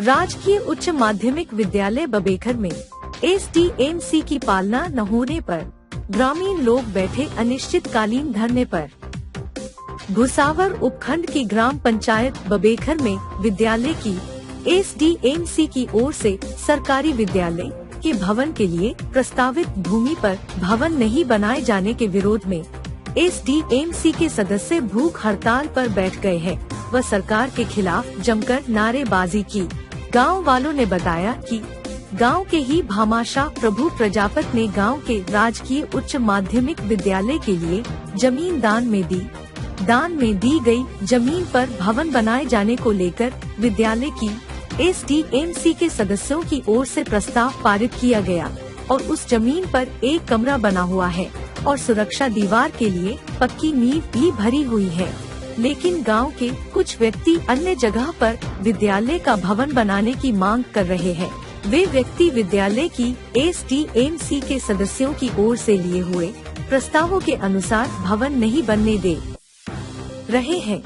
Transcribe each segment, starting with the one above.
राजकीय उच्च माध्यमिक विद्यालय बबेखर में एसडीएमसी की पालना न होने पर ग्रामीण लोग बैठे अनिश्चितकालीन धरने पर। भुसावर उपखंड की ग्राम पंचायत बबेखर में विद्यालय की एसडीएमसी की ओर से सरकारी विद्यालय के भवन के लिए प्रस्तावित भूमि पर भवन नहीं बनाए जाने के विरोध में एसडीएमसी के सदस्य भूख हड़ताल पर बैठ गए हैं व सरकार के खिलाफ जमकर नारेबाजी की। गांव वालों ने बताया कि गांव के ही भामाशाह प्रभु प्रजापत ने गांव के राजकीय उच्च माध्यमिक विद्यालय के लिए जमीन दान में दी गई जमीन पर भवन बनाए जाने को लेकर विद्यालय की एसडीएमसी के सदस्यों की ओर से प्रस्ताव पारित किया गया और उस जमीन पर एक कमरा बना हुआ है और सुरक्षा दीवार के लिए पक्की नींव भी भरी हुई है। लेकिन गांव के कुछ व्यक्ति अन्य जगह पर विद्यालय का भवन बनाने की मांग कर रहे हैं। वे व्यक्ति विद्यालय की एसडीएमसी के सदस्यों की ओर से लिए हुए प्रस्तावों के अनुसार भवन नहीं बनने दे रहे हैं।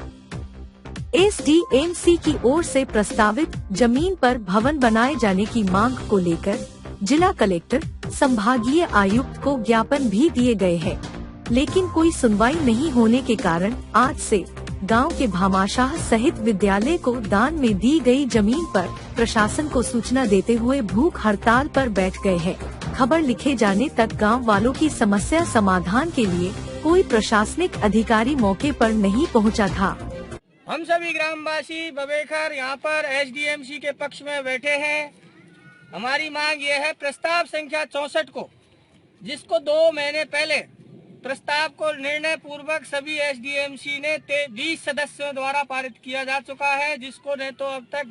एसडीएमसी की ओर से प्रस्तावित जमीन पर भवन बनाए जाने की मांग को लेकर जिला कलेक्टर, संभागीय आयुक्त को ज्ञापन भी दिए गए हैं, लेकिन कोई सुनवाई नहीं होने के कारण आज से गांव के भामाशाह सहित विद्यालय को दान में दी गई जमीन पर प्रशासन को सूचना देते हुए भूख हड़ताल पर बैठ गए हैं। खबर लिखे जाने तक गांव वालों की समस्या समाधान के लिए कोई प्रशासनिक अधिकारी मौके पर नहीं पहुंचा था। हम सभी ग्रामवासी बबेखर यहाँ पर एसडीएमसी के पक्ष में बैठे हैं। हमारी मांग ये है प्रस्ताव संख्या 64 को, जिसको 2 महीने पहले प्रस्ताव को निर्णय पूर्वक सभी एसडीएमसी ने 20 सदस्यों द्वारा पारित किया जा चुका है, जिसको न तो अब तक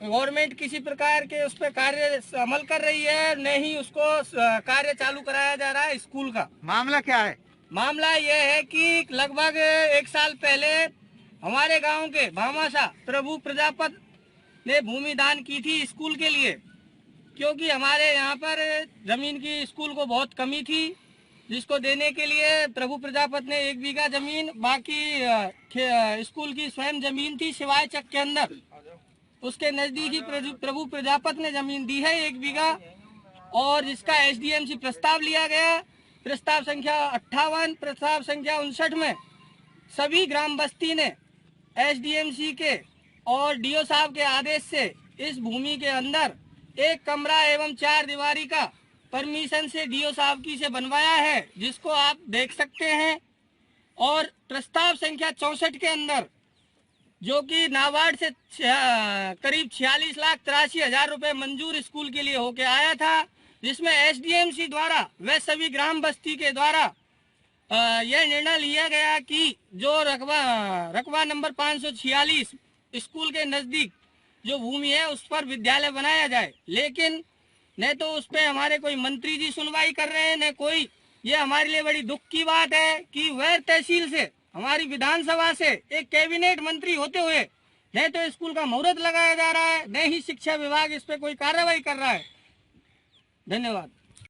गवर्नमेंट किसी प्रकार के उस पर कार्य अमल कर रही है, न ही उसको कार्य चालू कराया जा रहा है। स्कूल का मामला क्या है? मामला ये है कि लगभग 1 साल पहले हमारे गांव के भामाशाह प्रभु प्रजापत ने भूमि दान की थी स्कूल के लिए, क्योंकि हमारे यहाँ पर जमीन की स्कूल को बहुत कमी थी, जिसको देने के लिए प्रभु प्रजापत ने 1 बीघा जमीन, बाकी स्कूल की स्वयं जमीन थी शिवाय चक के अंदर, उसके नजदीक ही प्रभु प्रजापत ने जमीन दी है 1 बीघा, और जिसका एसडीएमसी प्रस्ताव लिया गया। प्रस्ताव संख्या 58, प्रस्ताव संख्या 59 में सभी ग्राम बस्ती ने एसडीएमसी के और डीओ साहब के आदेश से इस भूमि के अंदर 1 कमरा एवं 4 दीवारी का परमिशन से डीओ साहब की से बनवाया है, जिसको आप देख सकते हैं। और प्रस्ताव संख्या 64 के अंदर, जो कि नाबार्ड से करीब 46,83,000 रुपए मंजूर स्कूल के लिए होके आया था, जिसमें एसडीएमसी द्वारा व सभी ग्राम बस्ती के द्वारा यह निर्णय लिया गया कि जो रकबा नंबर 546 स्कूल के नजदीक जो भूमि है उस पर विद्यालय बनाया जाए। लेकिन न तो उस पे हमारे कोई मंत्री जी सुनवाई कर रहे हैं, न कोई। ये हमारे लिए बड़ी दुख की बात है कि वैर तहसील से हमारी विधानसभा से एक कैबिनेट मंत्री होते हुए न तो स्कूल का मुहूर्त लगाया जा रहा है, न ही शिक्षा विभाग इस पे कोई कार्रवाई कर रहा है। धन्यवाद।